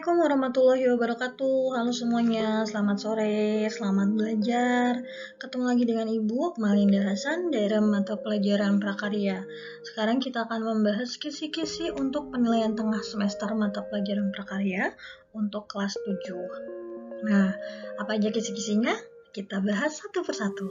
Assalamualaikum warahmatullahi wabarakatuh. Halo semuanya, selamat sore, selamat belajar. Ketemu lagi dengan Ibu Malinda Hasan dari mata pelajaran prakarya. Sekarang kita akan membahas kisi-kisi untuk penilaian tengah semester mata pelajaran prakarya untuk kelas 7. Nah, apa aja kisi-kisinya? Kita bahas satu persatu.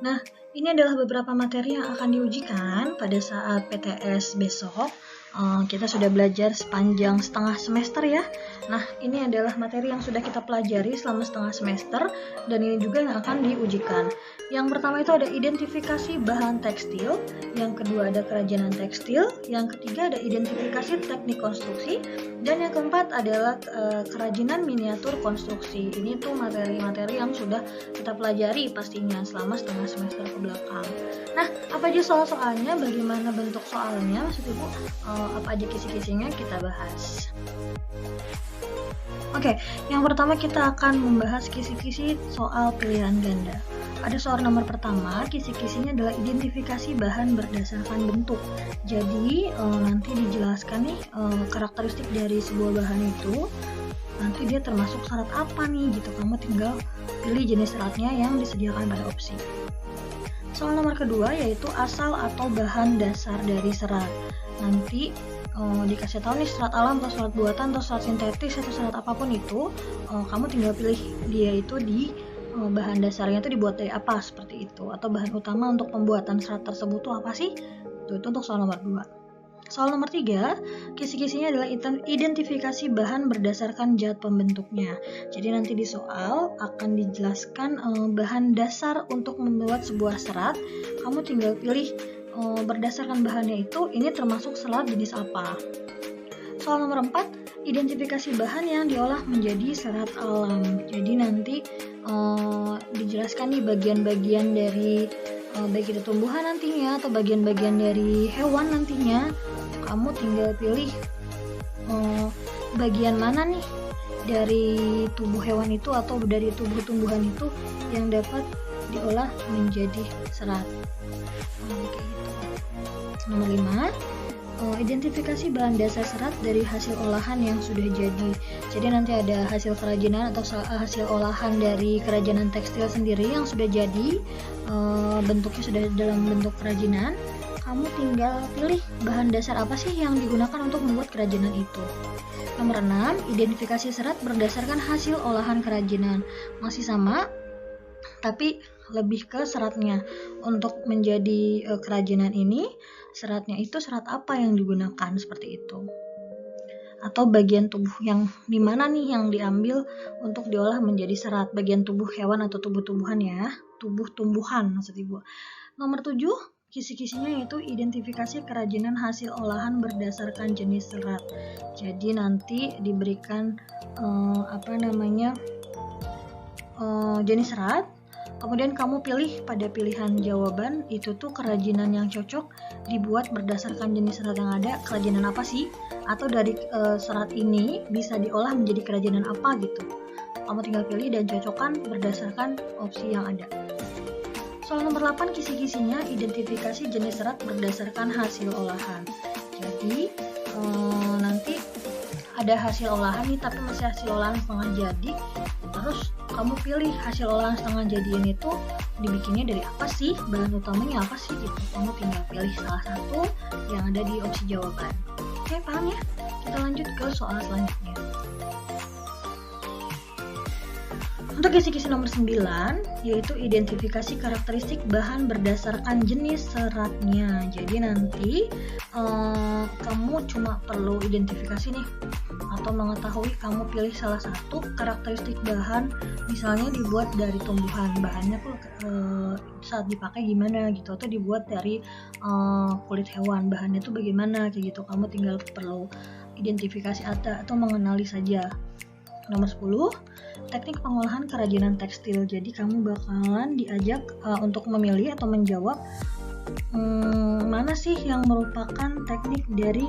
Nah, ini adalah beberapa materi yang akan diujikan pada saat PTS besok. Kita sudah belajar sepanjang setengah semester ya. Nah, ini adalah materi yang sudah kita pelajari selama setengah semester dan ini juga yang akan diujikan. Yang pertama itu ada identifikasi bahan tekstil, yang kedua ada kerajinan tekstil, yang ketiga ada identifikasi teknik konstruksi, dan yang keempat adalah kerajinan miniatur konstruksi. Ini tuh materi-materi yang sudah kita pelajari pastinya selama setengah semester ke belakang. Nah, apa aja soal-soalnya, bagaimana bentuk soalnya, maksud Ibu, apa aja kisi-kisinya kita bahas. Oke, yang pertama kita akan membahas kisi-kisi soal pilihan ganda. Pada soal nomor pertama, kisi-kisinya adalah identifikasi bahan berdasarkan bentuk. Jadi nanti dijelaskan nih karakteristik dari sebuah bahan itu. Nanti dia termasuk serat apa nih gitu. Kamu tinggal pilih jenis seratnya yang disediakan pada opsi. Soal nomor kedua yaitu asal atau bahan dasar dari serat. Nanti dikasih tahu nih serat alam atau serat buatan atau serat sintetis atau serat apapun itu, kamu tinggal pilih dia itu di bahan dasarnya itu dibuat dari apa seperti itu, atau bahan utama untuk pembuatan serat tersebut itu apa sih? Itu untuk soal nomor 2. Soal nomor 3, kisi-kisinya adalah identifikasi bahan berdasarkan zat pembentuknya. Jadi nanti di soal akan dijelaskan bahan dasar untuk membuat sebuah serat. Kamu tinggal pilih berdasarkan bahannya itu, ini termasuk serat jenis apa. Soal nomor 4, identifikasi bahan yang diolah menjadi serat alam. Jadi nanti dijelaskan nih bagian-bagian dari baik itu tumbuhan nantinya atau bagian-bagian dari hewan nantinya. Kamu tinggal pilih bagian mana nih dari tubuh hewan itu atau dari tubuh tumbuhan itu yang dapat diolah menjadi serat. Kayak gitu. Nomor 5, identifikasi bahan dasar serat dari hasil olahan yang sudah jadi. Jadi nanti ada hasil kerajinan atau hasil olahan dari kerajinan tekstil sendiri yang sudah jadi, bentuknya sudah dalam bentuk kerajinan. Kamu tinggal pilih bahan dasar apa sih yang digunakan untuk membuat kerajinan itu. Nomor 6, identifikasi serat berdasarkan hasil olahan kerajinan. Masih sama, tapi lebih ke seratnya. Untuk menjadi kerajinan ini, seratnya itu serat apa yang digunakan seperti itu. Atau bagian tubuh yang dimana nih yang diambil untuk diolah menjadi serat. Bagian tubuh hewan atau tubuh-tumbuhan ya. Tubuh-tumbuhan maksud Ibu. Nomor 7, kisi-kisinya yaitu identifikasi kerajinan hasil olahan berdasarkan jenis serat. Jadi nanti diberikan jenis serat. Kemudian kamu pilih pada pilihan jawaban itu tuh kerajinan yang cocok dibuat berdasarkan jenis serat yang ada, kerajinan apa sih? Atau dari serat ini bisa diolah menjadi kerajinan apa gitu. Kamu tinggal pilih dan cocokkan berdasarkan opsi yang ada. Soal nomor 8, kisi-kisinya identifikasi jenis serat berdasarkan hasil olahan. Jadi nanti ada hasil olahan nih tapi masih hasil olahan setengah jadi. Terus kamu pilih hasil olahan setengah jadian itu dibikinnya dari apa sih, bahan utamanya apa sih gitu. Kamu tinggal pilih salah satu yang ada di opsi jawaban. Oke, paham ya? Kita lanjut ke soal selanjutnya. Untuk kisi-kisi nomor 9 yaitu identifikasi karakteristik bahan berdasarkan jenis seratnya. Jadi nanti kamu cuma perlu identifikasi nih atau mengetahui, kamu pilih salah satu karakteristik bahan, misalnya dibuat dari tumbuhan, bahannya tuh saat dipakai gimana gitu, atau dibuat dari kulit hewan, bahannya tuh bagaimana kayak gitu. Kamu tinggal perlu identifikasi atau mengenali saja. Nomor 10, teknik pengolahan kerajinan tekstil. Jadi kamu bakalan diajak untuk memilih atau menjawab mana sih yang merupakan teknik dari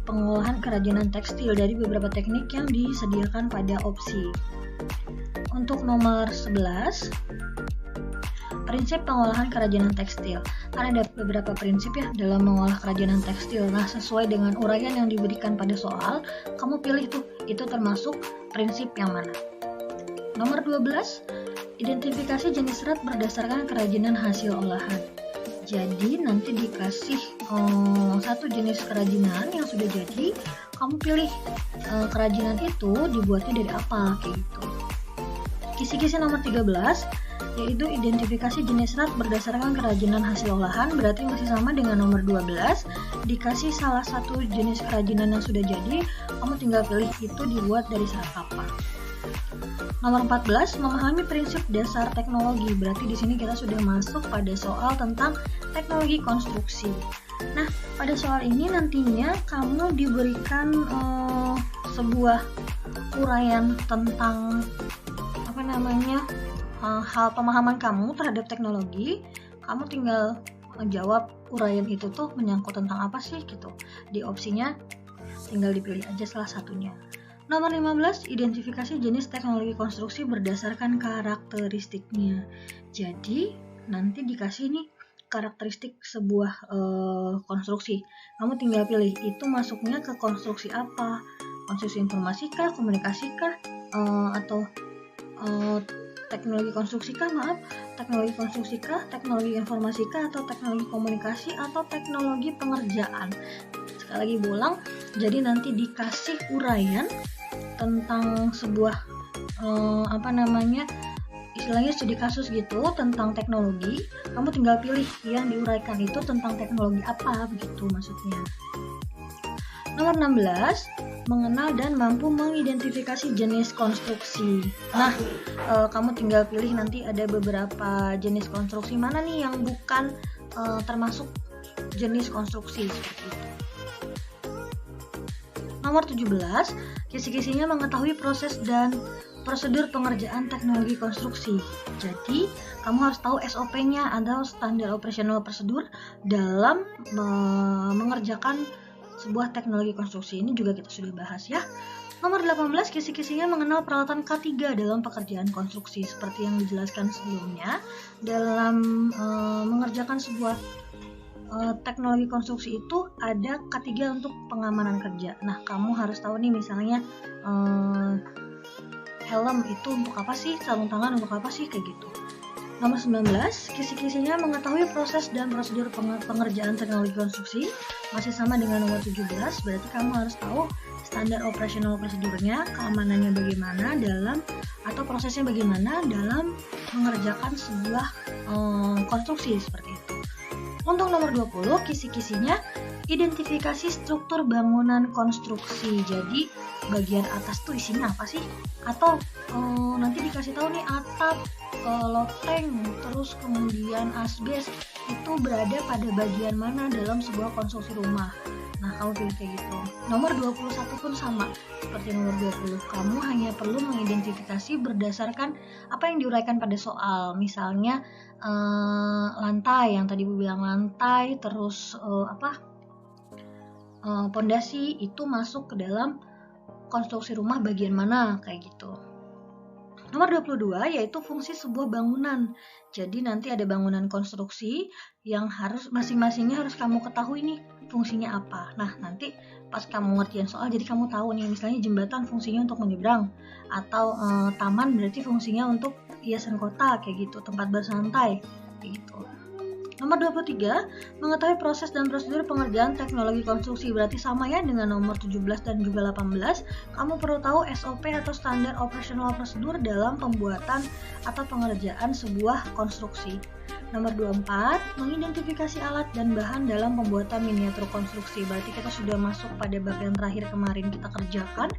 pengolahan kerajinan tekstil dari beberapa teknik yang disediakan pada opsi. Untuk nomor 11, Prinsip pengolahan kerajinan tekstil. Kan ada beberapa prinsip ya dalam mengolah kerajinan tekstil. Nah, sesuai dengan uraian yang diberikan pada soal, kamu pilih tuh, itu termasuk prinsip yang mana. Nomor 12, identifikasi jenis serat berdasarkan kerajinan hasil olahan. Jadi nanti dikasih satu jenis kerajinan yang sudah jadi, kamu pilih kerajinan itu dibuatnya dari apa, kayak gitu. Kisi-kisi nomor 13, yaitu identifikasi jenis serat berdasarkan kerajinan hasil olahan, berarti masih sama dengan nomor 12. Dikasih salah satu jenis kerajinan yang sudah jadi, kamu tinggal pilih itu dibuat dari serat apa. Nomor 14, memahami prinsip dasar teknologi. Berarti di sini kita sudah masuk pada soal tentang teknologi konstruksi. Nah, pada soal ini nantinya kamu diberikan sebuah uraian tentang hal pemahaman kamu terhadap teknologi. Kamu tinggal jawab uraian itu tuh menyangkut tentang apa sih gitu. Di opsinya tinggal dipilih aja salah satunya. Nomor 15, identifikasi jenis teknologi konstruksi berdasarkan karakteristiknya. Jadi, nanti dikasih nih karakteristik sebuah konstruksi. Kamu tinggal pilih, itu masuknya ke konstruksi apa? Konstruksi informasi kah, komunikasi kah, atau teknologi konstruksi kah, teknologi konstruksi kah, teknologi informasi kah, atau teknologi komunikasi, atau teknologi pengerjaan. Sekali lagi ulang, jadi nanti dikasih uraian tentang sebuah istilahnya studi kasus gitu tentang teknologi. Kamu tinggal pilih yang diuraikan itu tentang teknologi apa, begitu maksudnya. Nomor 16, mengenal dan mampu mengidentifikasi jenis konstruksi. Nah, kamu tinggal pilih, nanti ada beberapa jenis konstruksi mana nih yang bukan termasuk jenis konstruksi seperti itu. Nomor 17, kisi-kisinya mengetahui proses dan prosedur pengerjaan teknologi konstruksi. Jadi, kamu harus tahu SOP-nya atau Standard Operational Procedure dalam mengerjakan sebuah teknologi konstruksi. Ini juga kita sudah bahas ya. Nomor 18, kisi-kisinya mengenal peralatan K3 dalam pekerjaan konstruksi. Seperti yang dijelaskan sebelumnya, dalam mengerjakan sebuah teknologi konstruksi itu ada K3 untuk pengamanan kerja. Nah, kamu harus tahu nih, misalnya helm itu untuk apa sih, sarung tangan untuk apa sih, kayak gitu. Nomor 19, kisi-kisinya mengetahui proses dan prosedur pengerjaan teknologi konstruksi. Masih sama dengan nomor 17, berarti kamu harus tahu standar operasional prosedurnya, keamanannya bagaimana atau prosesnya bagaimana dalam mengerjakan sebuah konstruksi seperti itu. Untuk nomor 20, kisi-kisinya identifikasi struktur bangunan konstruksi. Jadi bagian atas tuh isinya apa sih? Atau nanti dikasih tahu nih atap, loteng, terus kemudian asbes itu berada pada bagian mana dalam sebuah konstruksi rumah. Nah, kamu pilih kayak gitu. Nomor 21 pun sama seperti nomor 20. Kamu hanya perlu mengidentifikasi berdasarkan apa yang diuraikan pada soal. Misalnya lantai, yang tadi Bu bilang lantai, terus pondasi itu masuk ke dalam konstruksi rumah bagian mana, kayak gitu. Nomor 22 yaitu fungsi sebuah bangunan. Jadi nanti ada bangunan konstruksi yang harus masing-masingnya harus kamu ketahui nih fungsinya apa. Nah, nanti pas kamu ngertiin soal jadi kamu tahu nih, misalnya jembatan fungsinya untuk menyeberang, atau taman berarti fungsinya untuk hiasan kota, kayak gitu, tempat bersantai, kayak gitu. Nomor 23, mengetahui proses dan prosedur pengerjaan teknologi konstruksi. Berarti sama ya dengan nomor 17 dan juga 18. Kamu perlu tahu SOP atau Standard Operational Procedure dalam pembuatan atau pengerjaan sebuah konstruksi. Nomor 24, mengidentifikasi alat dan bahan dalam pembuatan miniatur konstruksi. Berarti kita sudah masuk pada bab yang terakhir kemarin kita kerjakan,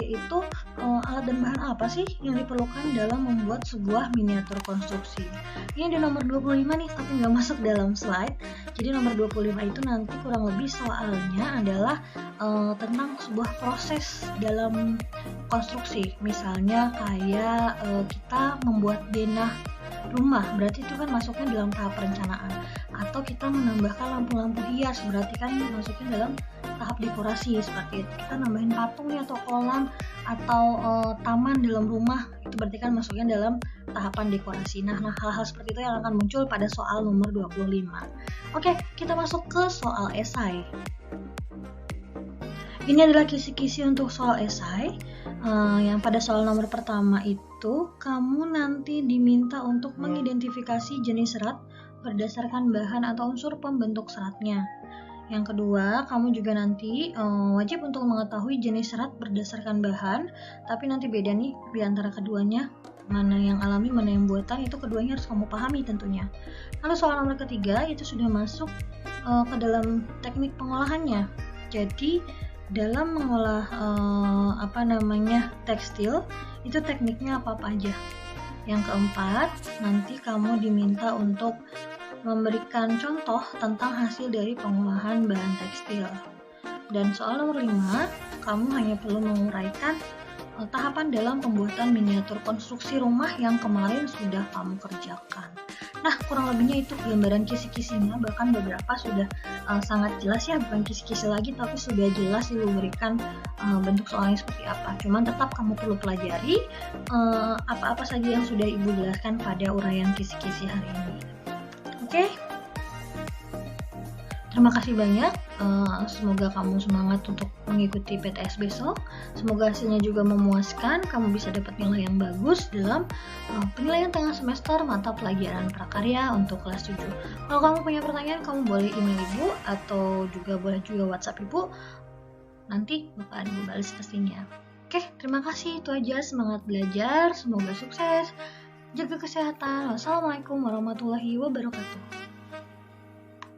yaitu alat dan bahan apa sih yang diperlukan dalam membuat sebuah miniatur konstruksi. Ini di nomor 25 nih, tapi nggak masuk dalam slide. Jadi nomor 25 itu nanti kurang lebih soalnya adalah tentang sebuah proses dalam konstruksi. Misalnya kayak kita membuat denah rumah, berarti itu kan masuknya dalam tahap perencanaan. Atau kita menambahkan lampu-lampu hias, berarti kan masuknya dalam tahap dekorasi seperti itu. Kita nambahin patung nih atau kolam atau taman dalam rumah, itu berarti kan masuknya dalam tahapan dekorasi. Nah, hal-hal seperti itu yang akan muncul pada soal nomor 25. Oke, kita masuk ke soal esai. Ini adalah kisi-kisi untuk soal esai. Yang pada soal nomor pertama itu, kamu nanti diminta untuk mengidentifikasi jenis serat berdasarkan bahan atau unsur pembentuk seratnya. Yang kedua, kamu juga nanti wajib untuk mengetahui jenis serat berdasarkan bahan, tapi nanti beda nih di antara keduanya, mana yang alami, mana yang buatan, itu keduanya harus kamu pahami tentunya. Lalu soal nomor ketiga itu sudah masuk ke dalam teknik pengolahannya. Jadi dalam mengolah tekstil itu tekniknya apa aja. Yang keempat, nanti kamu diminta untuk memberikan contoh tentang hasil dari pengolahan bahan tekstil. Dan soal nomor 5, kamu hanya perlu menguraikan tahapan dalam pembuatan miniatur konstruksi rumah yang kemarin sudah kamu kerjakan. Nah, kurang lebihnya itu gambaran kisi-kisinya, bahkan beberapa sudah sangat jelas ya, bukan kisi-kisi lagi tapi sudah jelas diberikan bentuk soalnya seperti apa. Cuman tetap kamu perlu pelajari apa-apa saja yang sudah Ibu jelaskan pada uraian kisi-kisi hari ini. Oke? Terima kasih banyak, semoga kamu semangat untuk mengikuti PTS besok. Semoga hasilnya juga memuaskan, kamu bisa dapat nilai yang bagus dalam penilaian tengah semester mata pelajaran prakarya untuk kelas 7. Kalau kamu punya pertanyaan, kamu boleh email Ibu atau juga boleh juga WhatsApp Ibu. Nanti bakalan Ibu balas pastinya. Oke, terima kasih, itu aja, semangat belajar, semoga sukses, jaga kesehatan. Wassalamualaikum warahmatullahi wabarakatuh.